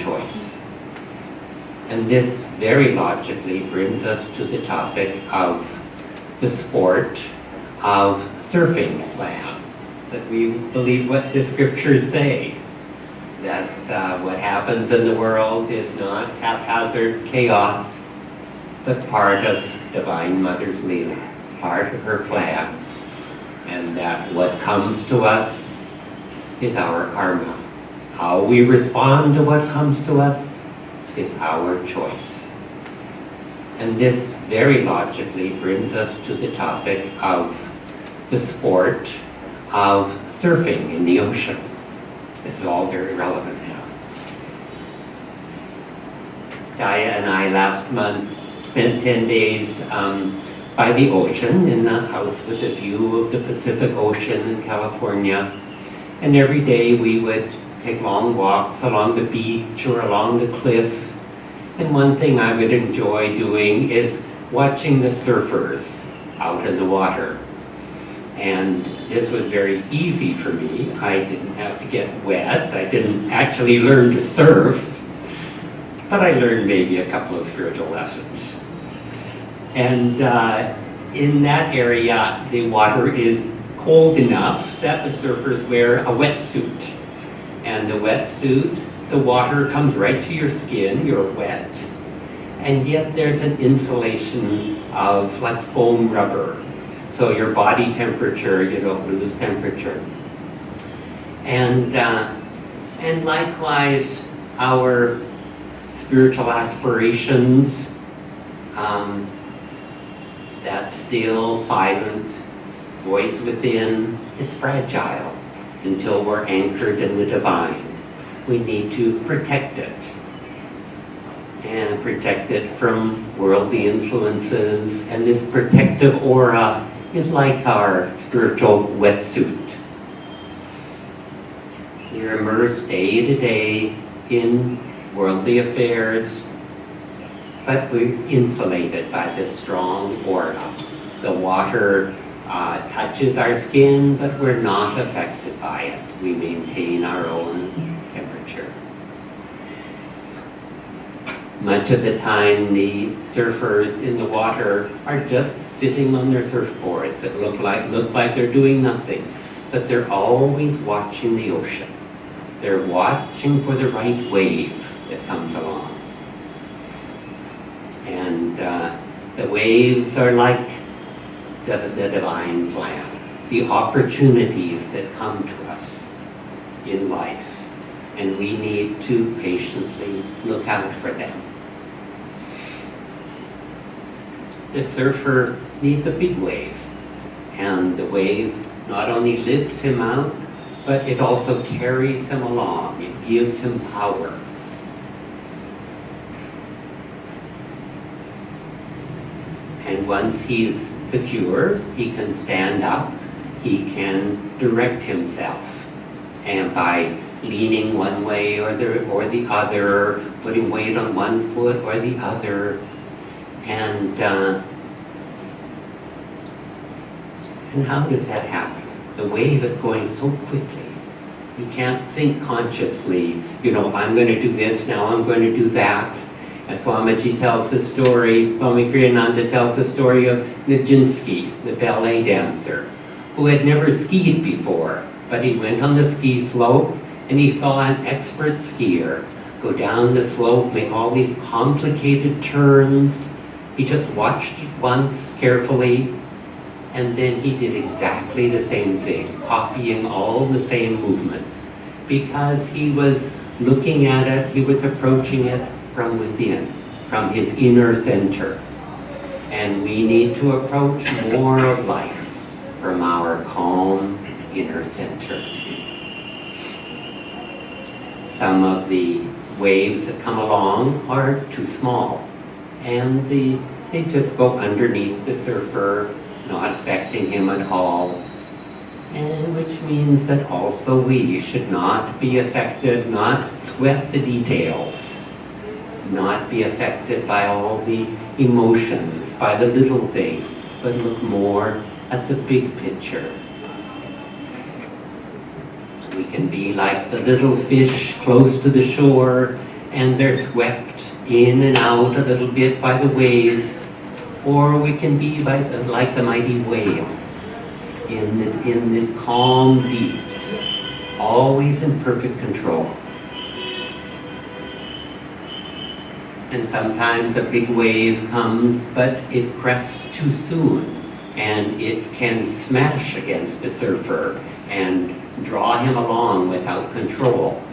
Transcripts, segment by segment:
choice. And this very logically brings us to the topic of the sport of surfing plan, that we believe what the scriptures say, that what happens in the world is not haphazard chaos, but part of Divine Mother's Leela, part of her plan, and that what comes to us is our karma. How we respond to what comes to us is our choice. And this very logically brings us to the topic of the sport of surfing in the ocean. This is all very relevant now. Gaia and I last month spent 10 days by the ocean in a house with a view of the Pacific Ocean in California. And every day we would take long walks along the beach or along the cliff. And one thing I would enjoy doing is watching the surfers out in the water. And this was very easy for me. I didn't have to get wet. I didn't actually learn to surf, but I learned maybe a couple of spiritual lessons. And in that area, the water is cold enough that the surfers wear a wetsuit. And the wetsuit, the water comes right to your skin, you're wet. And yet there's an insulation of like foam rubber. So your body temperature, you don't lose temperature. And likewise, our spiritual aspirations, that still, silent voice within is fragile until we're anchored in the divine. We need to protect it. And protect it from worldly influences. And this protective aura is like our spiritual wetsuit. We're immersed day to day in worldly affairs, but we're insulated by this strong aura. The water touches our skin, but we're not affected by it. We maintain our own temperature. Much of the time, the surfers in the water are just sitting on their surfboards. It looks like they're doing nothing, but they're always watching the ocean. They're watching for the right wave that comes along. And the waves are like the divine plan, the opportunities that come to us in life, and we need to patiently look out for them. The surfer needs a big wave, and the wave not only lifts him out, but it also carries him along. It gives him power. And once he's secure, he can stand up, he can direct himself. And by leaning one way or the other, putting weight on one foot or the other, and how does that happen? The wave is going so quickly. You can't think consciously, I'm going to do this, now I'm going to do that. And Swamiji tells the story, Swami Kriyananda tells the story of Nijinsky, the ballet dancer, who had never skied before, but he went on the ski slope and he saw an expert skier go down the slope, make all these complicated turns. He just watched it once carefully, and then he did exactly the same thing, copying all the same movements, because he was looking at it, he was approaching it from within, from his inner center. And we need to approach more of life from our calm inner center. Some of the waves that come along are too small, and they just go underneath the surfer, not affecting him at all, and which means that also we should not be affected, not sweat the details, not be affected by all the emotions, by the little things, but look more at the big picture. We can be like the little fish close to the shore, and they're swept in and out a little bit by the waves, or we can be like the mighty whale in the calm deeps, always in perfect control. And sometimes a big wave comes, but it crests too soon, and it can smash against the surfer and draw him along without control.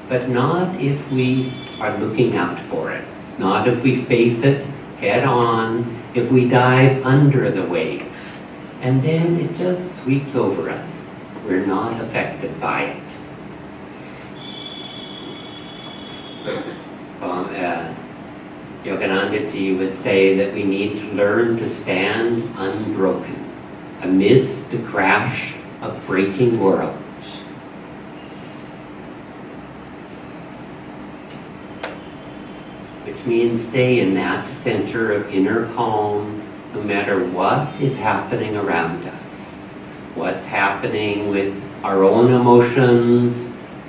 But not if we are looking out for it, not if we face it head on, if we dive under the wave, and then it just sweeps over us. We're not affected by it. Yoganandaji would say that we need to learn to stand unbroken amidst the crash of breaking worlds. Which means stay in that center of inner calm no matter what is happening around us. What's happening with our own emotions,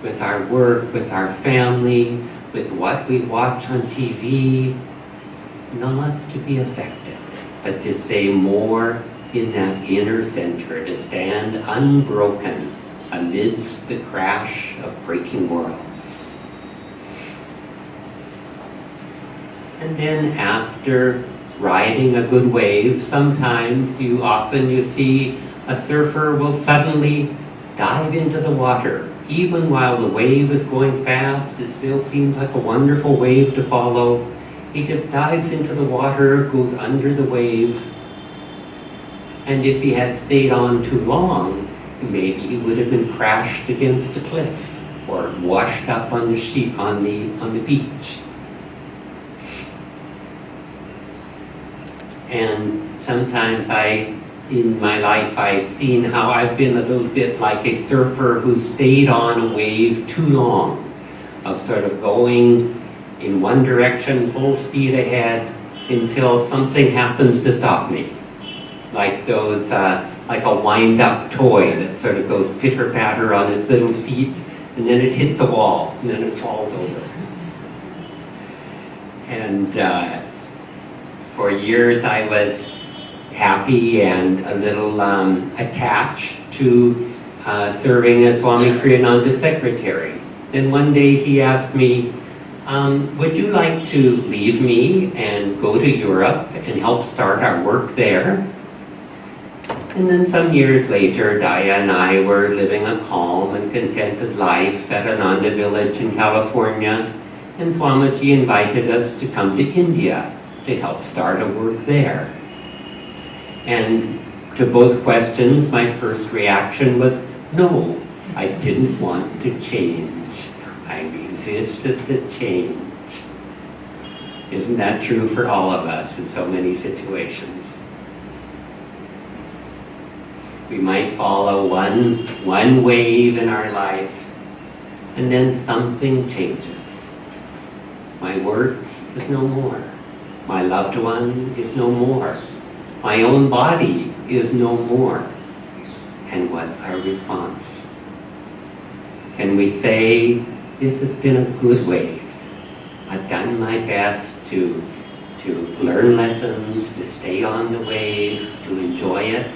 with our work, with our family, with what we watch on TV, not to be affected, but to stay more in that inner center, to stand unbroken amidst the crash of breaking worlds. And then after riding a good wave, sometimes you see a surfer will suddenly dive into the water. Even while the wave is going fast, it still seems like a wonderful wave to follow. He just dives into the water, goes under the wave, and if he had stayed on too long, maybe he would have been crashed against a cliff or washed up on the sheet on the beach. And sometimes in my life, I've seen how I've been a little bit like a surfer who stayed on a wave too long, of sort of going in one direction, full speed ahead, until something happens to stop me. Like those, like a wind-up toy that sort of goes pitter-patter on its little feet, and then it hits a wall, and then it falls over. And for years I was happy and a little attached to serving as Swami Kriyananda's secretary. Then one day he asked me, would you like to leave me and go to Europe and help start our work there? And then some years later, Daya and I were living a calm and contented life at Ananda Village in California, and Swamiji invited us to come to India to help start a work there. And to both questions, my first reaction was, no, I didn't want to change. I resisted the change. Isn't that true for all of us in so many situations? We might follow one wave in our life, and then something changes. My work is no more. My loved one is no more. My own body is no more. And what's our response? Can we say, this has been a good wave. I've done my best to learn lessons, to stay on the wave, to enjoy it.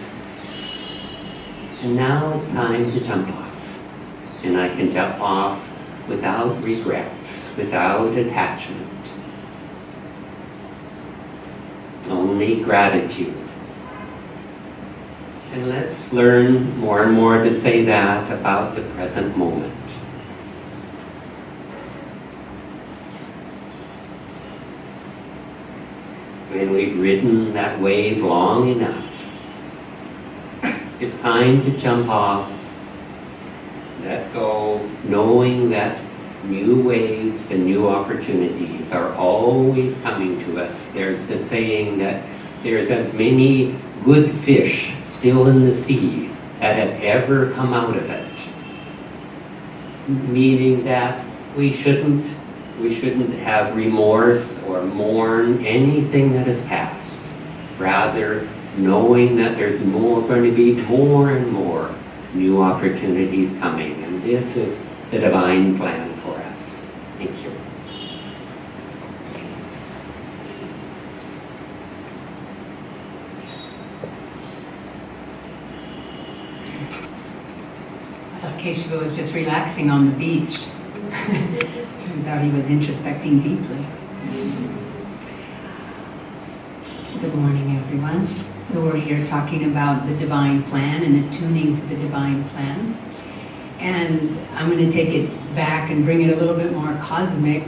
And now it's time to jump off. And I can jump off without regrets, without attachment. Only gratitude. And let's learn more and more to say that about the present moment. When we've ridden that wave long enough, it's time to jump off, let go, knowing that new waves and new opportunities are always coming to us. There's the saying that there's as many good fish still in the sea that have ever come out of it. Meaning that we shouldn't have remorse or mourn anything that has passed. Rather, knowing that there's going to be more and more new opportunities coming. And this is the divine plan for us. Thank you. Keshiva was just relaxing on the beach. Turns out he was introspecting deeply. Good morning, everyone. So we're here talking about the divine plan and attuning to the divine plan. And I'm going to take it back and bring it a little bit more cosmic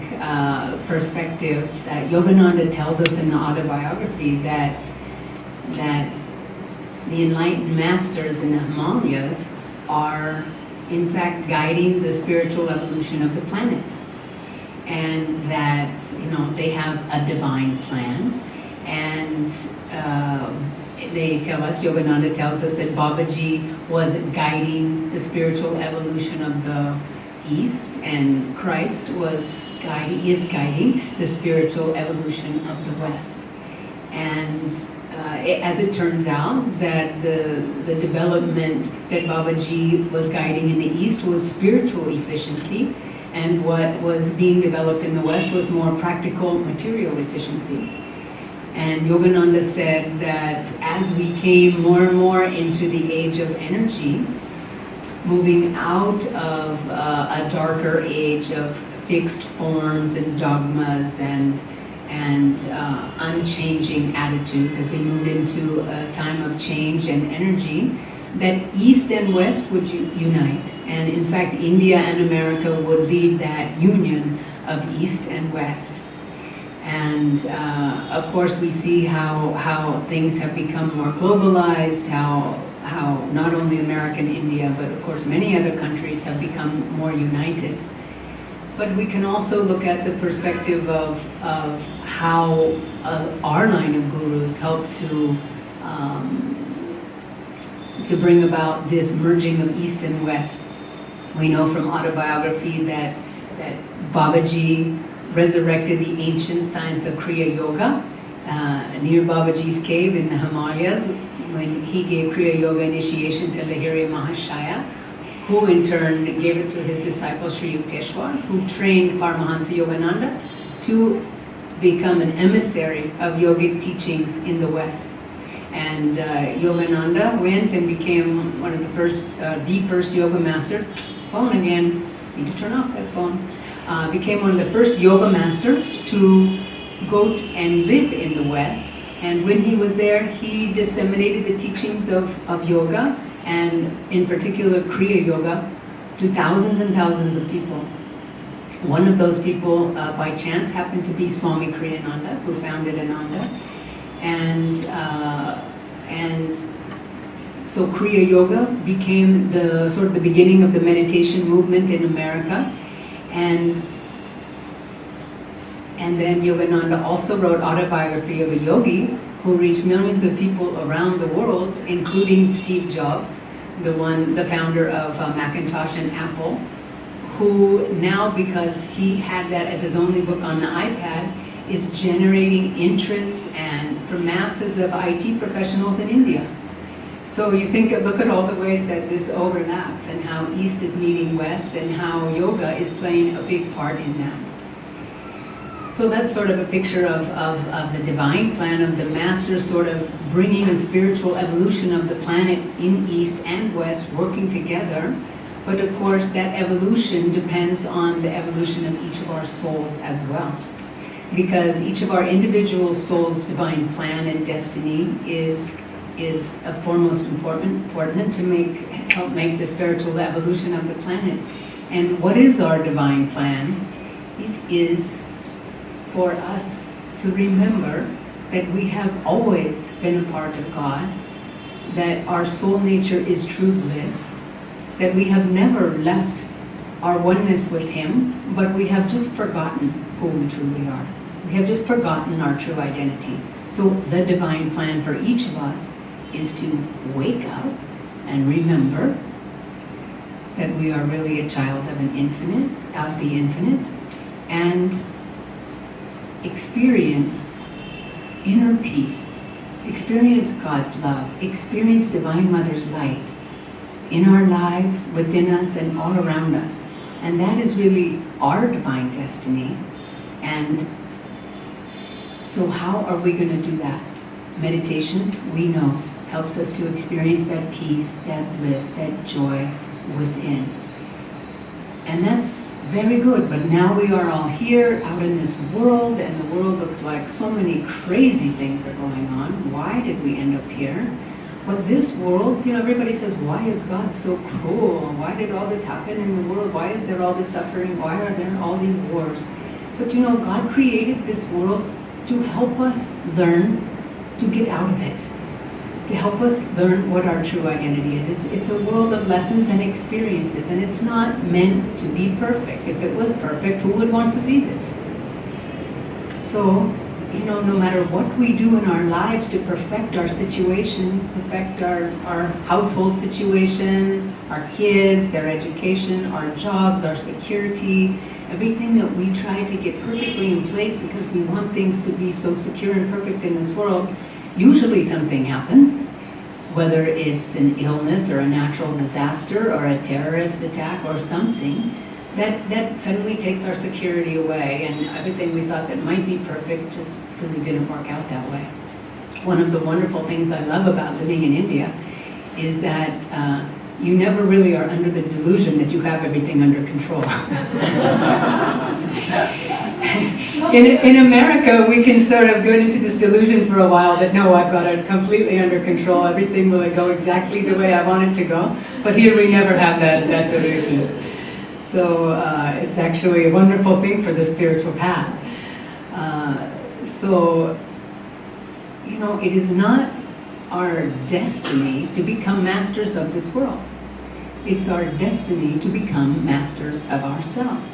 perspective that Yogananda tells us in the autobiography that the enlightened masters in the Himalayas are in fact guiding the spiritual evolution of the planet. And that, they have a divine plan. And they tell us, Yogananda tells us that Babaji was guiding the spiritual evolution of the East, and Christ is guiding the spiritual evolution of the West. And as it turns out, that the development that Babaji was guiding in the East was spiritual efficiency, and what was being developed in the West was more practical material efficiency. And Yogananda said that as we came more and more into the age of energy, moving out of a darker age of fixed forms and dogmas and unchanging attitudes, as we moved into a time of change and energy, that East and West would unite. And in fact, India and America would lead that union of East and West. And of course, we see how things have become more globalized, how not only America and India, but of course many other countries have become more united. But we can also look at the perspective of how our line of gurus helped to bring about this merging of East and West. We know from autobiography that Babaji resurrected the ancient science of Kriya Yoga near Babaji's cave in the Himalayas, when he gave Kriya Yoga initiation to Lahiri Mahashaya, who in turn gave it to his disciple Sri Yukteswar, who trained Paramahansa Yogananda to become an emissary of yogic teachings in the West. And Yogananda went and became one of the first yoga master. Phone again, need to turn off that phone. Became one of the first yoga masters to go and live in the West. And when he was there, he disseminated the teachings of yoga, and in particular Kriya Yoga, to thousands and thousands of people. One of those people, by chance, happened to be Swami Kriyananda, who founded Ananda. And so Kriya Yoga became the sort of the beginning of the meditation movement in America. And then Yogananda also wrote autobiography of a yogi who reached millions of people around the world, including Steve Jobs, the founder of Macintosh and Apple, who now, because he had that as his only book on the iPad, is generating interest and from masses of IT professionals in India. So you look at all the ways that this overlaps, and how East is meeting West, and how yoga is playing a big part in that. So that's sort of a picture of the divine plan, of the masters sort of bringing the spiritual evolution of the planet in East and West, working together. But of course, that evolution depends on the evolution of each of our souls as well. Because each of our individual souls' divine plan and destiny is of foremost important to help make the spiritual evolution of the planet. And what is our divine plan? It is for us to remember that we have always been a part of God, that our soul nature is true bliss, that we have never left our oneness with Him, but we have just forgotten who we truly are. We have just forgotten our true identity. So the divine plan for each of us is to wake up and remember that we are really a child of the infinite, and experience inner peace, experience God's love, experience Divine Mother's light in our lives, within us, and all around us. And that is really our divine destiny. And so how are we going to do that? Meditation, we know, helps us to experience that peace, that bliss, that joy, within. And that's very good, but now we are all here out in this world, and the world looks like so many crazy things are going on. Why did we end up here? But this world, everybody says, why is God so cruel? Why did all this happen in the world? Why is there all this suffering? Why are there all these wars? But God created this world to help us learn to get out of it, to help us learn what our true identity is. It's a world of lessons and experiences, and it's not meant to be perfect. If it was perfect, who would want to leave it? So, no matter what we do in our lives to perfect our situation, perfect our household situation, our kids, their education, our jobs, our security, everything that we try to get perfectly in place because we want things to be so secure and perfect in this world, usually something happens, whether it's an illness or a natural disaster or a terrorist attack or something, that suddenly takes our security away, and everything we thought that might be perfect just really didn't work out that way. One of the wonderful things I love about living in India is that you never really are under the delusion that you have everything under control. In America, we can sort of go into this delusion for a while that no, I've got it completely under control, everything will go exactly the way I want it to go. But here we never have that delusion. So it's actually a wonderful thing for the spiritual path. It is not our destiny to become masters of this world. It's our destiny to become masters of ourselves.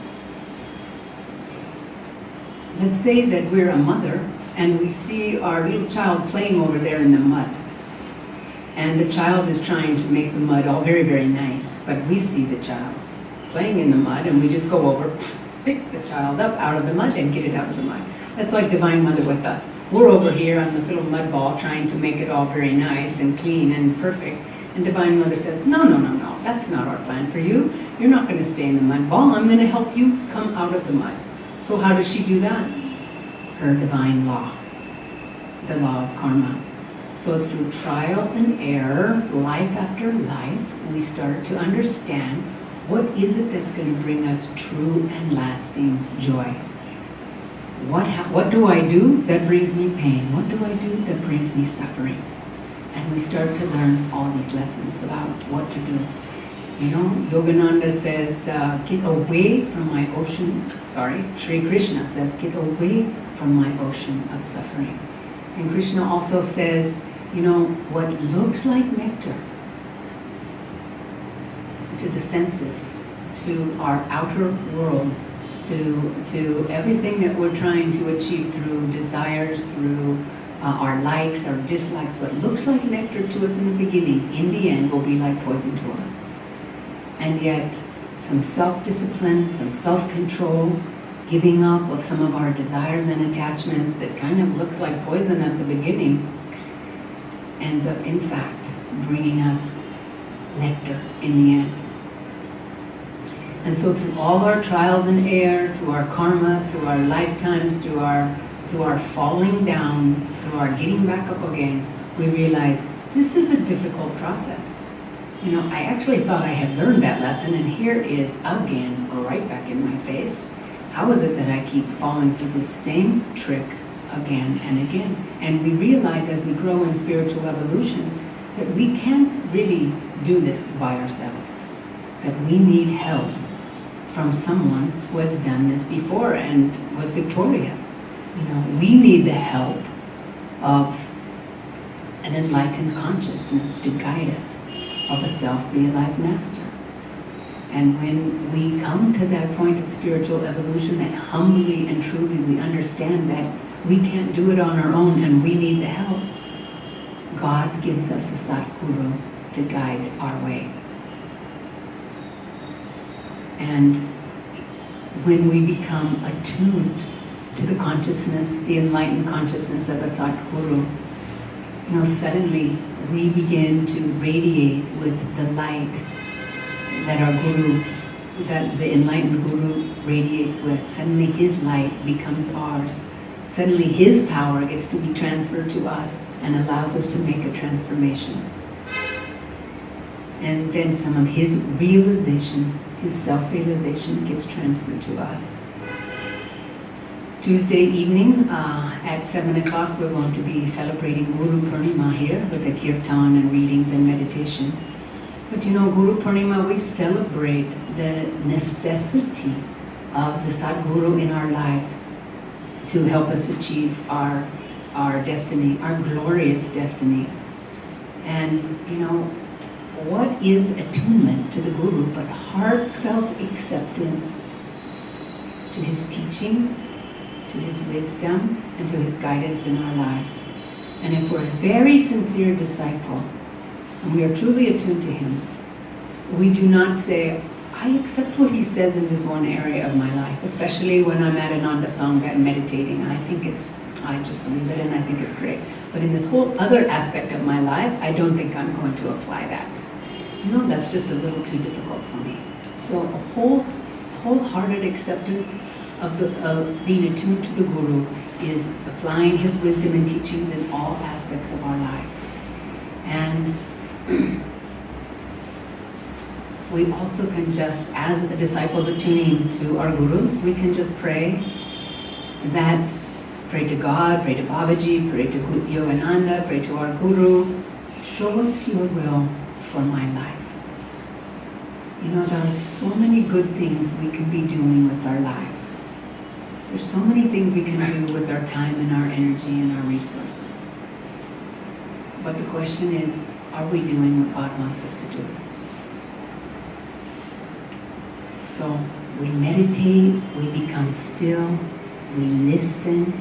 Let's say that we're a mother and we see our little child playing over there in the mud. And the child is trying to make the mud all very, very nice. But we see the child playing in the mud and we just go over, pick the child up out of the mud and get it out of the mud. That's like Divine Mother with us. We're over here on this little mud ball trying to make it all very nice and clean and perfect. And Divine Mother says, no, that's not our plan for you. You're not going to stay in the mud ball. I'm going to help you come out of the mud. So how does she do that? Her divine law, the law of karma. So it's through trial and error, life after life, we start to understand what is it that's going to bring us true and lasting joy. What do I do that brings me pain? What do I do that brings me suffering? And we start to learn all these lessons about what to do. Yogananda says, get away from my ocean. Sri Krishna says, get away from my ocean of suffering. And Krishna also says, what looks like nectar to the senses, to our outer world, to everything that we're trying to achieve through desires, through our likes, our dislikes, what looks like nectar to us in the beginning, in the end will be like poison to us. And yet, some self-discipline, some self-control, giving up of some of our desires and attachments that kind of looks like poison at the beginning, ends up, in fact, bringing us nectar in the end. And so through all our trials and error, through our karma, through our lifetimes, through our falling down, through our getting back up again, we realize this is a difficult process. I actually thought I had learned that lesson, and here is again, right back in my face. How is it that I keep falling for the same trick again and again? And we realize as we grow in spiritual evolution that we can't really do this by ourselves, that we need help from someone who has done this before and was victorious. We need the help of an enlightened consciousness to guide us, of a self-realized master. And when we come to that point of spiritual evolution, that humbly and truly we understand that we can't do it on our own and we need the help, God gives us a Satguru to guide our way. And when we become attuned to the consciousness, the enlightened consciousness of a Satguru, suddenly we begin to radiate with the light that our Guru, that the enlightened Guru radiates with. Suddenly his light becomes ours. Suddenly his power gets to be transferred to us and allows us to make a transformation. And then some of his realization, his self-realization gets transferred to us. Tuesday evening at 7 o'clock, we're going to be celebrating Guru Purnima here with the kirtan and readings and meditation. But you know, Guru Purnima, we celebrate the necessity of the Sadguru in our lives to help us achieve our destiny, our glorious destiny. And you know, what is attunement to the Guru but heartfelt acceptance to his teachings, to his wisdom, and to his guidance in our lives? And if we're a very sincere disciple, and we are truly attuned to him, we do not say, I accept what he says in this one area of my life, especially when I'm at Ananda Sangha and meditating. I just believe it and I think it's great. But in this whole other aspect of my life, I don't think I'm going to apply that. You know, that's just a little too difficult for me. So a wholehearted acceptance of being attuned to the Guru is applying his wisdom and teachings in all aspects of our lives. And we also can just, as the disciples attuning to our Gurus, we can just pray to God, pray to Babaji, pray to Yogananda, pray to our Guru, show us your will for my life. You know, there are so many good things we can be doing with our lives. There's so many things we can do with our time and our energy and our resources. But the question is, are we doing what God wants us to do? So we meditate, we become still, we listen,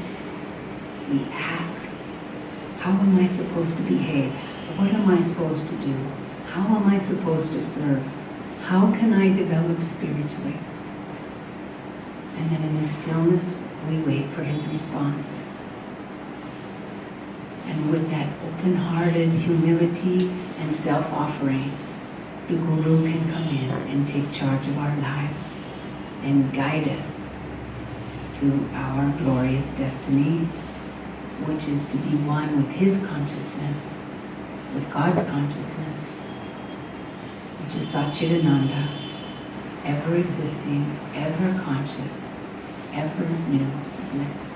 we ask, how am I supposed to behave? What am I supposed to do? How am I supposed to serve? How can I develop spiritually? And then in the stillness, we wait for his response. And with that open-hearted humility and self-offering, the Guru can come in and take charge of our lives and guide us to our glorious destiny, which is to be one with his consciousness, with God's consciousness, which is Satchidananda, ever existing, ever conscious, ever new, bliss.